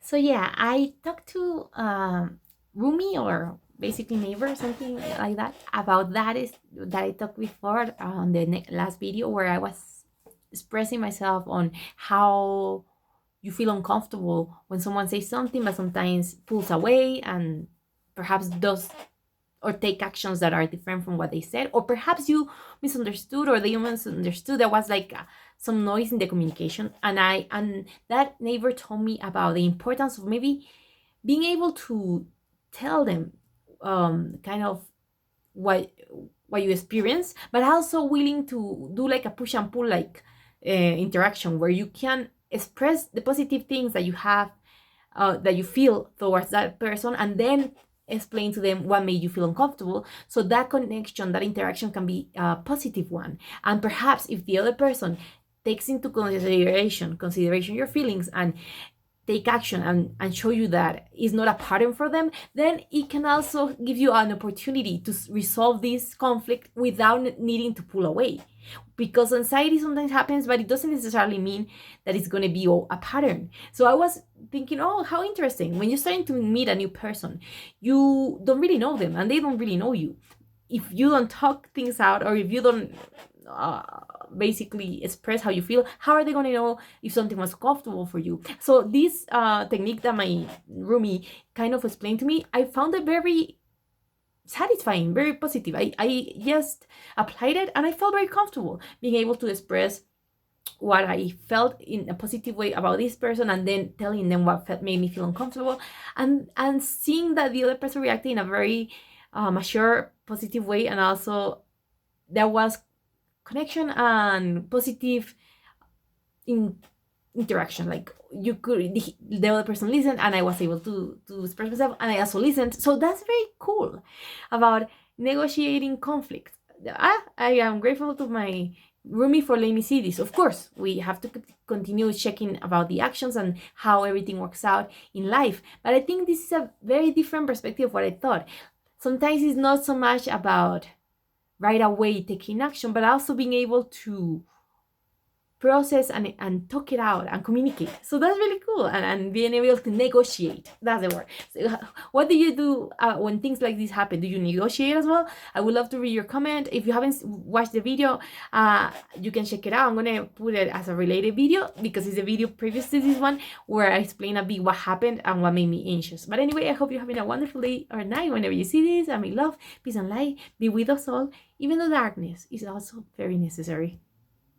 So yeah, I talked to roomie or basically neighbor, something like that, about that is that I talked before on the last video where I was expressing myself on how you feel uncomfortable when someone says something but sometimes pulls away and perhaps does or take actions that are different from what they said, or perhaps you misunderstood or they misunderstood. There was like some noise in the communication, and that neighbor told me about the importance of maybe being able to tell them kind of what you experience, but also willing to do like a push and pull like interaction where you can express the positive things that you have that you feel towards that person, and then explain to them what made you feel uncomfortable, so that connection, that interaction can be a positive one. And perhaps if the other person takes into consideration your feelings and take action and show you that it's not a pattern for them, then it can also give you an opportunity to resolve this conflict without needing to pull away. Because anxiety sometimes happens, but it doesn't necessarily mean that it's going to be a pattern. So I was thinking, oh, how interesting. When you're starting to meet a new person, you don't really know them and they don't really know you. If you don't talk things out, or if you don't uh, basically express how you feel, how are they going to know if something was comfortable for you? So this technique that my roomie kind of explained to me, I found it very satisfying, very positive. I just applied it and I felt very comfortable being able to express what I felt in a positive way about this person, and then telling them what made me feel uncomfortable, and seeing that the other person reacted in a very mature, positive way, and also there was connection and positive in interaction. Like you could, the other person listened and I was able to express myself, and I also listened. So that's very cool about negotiating conflict. I am grateful to my roomie for letting me see this. Of course, we have to continue checking about the actions and how everything works out in life, but I think this is a very different perspective of what I thought. Sometimes it's not so much about right away taking action, but also being able to process and talk it out and communicate. So that's really cool. And being able to negotiate. That's the word. So what do you do when things like this happen? Do you negotiate as well? I would love to read your comment. If you haven't watched the video, you can check it out. I'm going to put it as a related video because it's a video previous to this one where I explain a bit what happened and what made me anxious. But anyway, I hope you're having a wonderful day or night whenever you see this. I mean, love, peace, and light be with us all, even though darkness is also very necessary.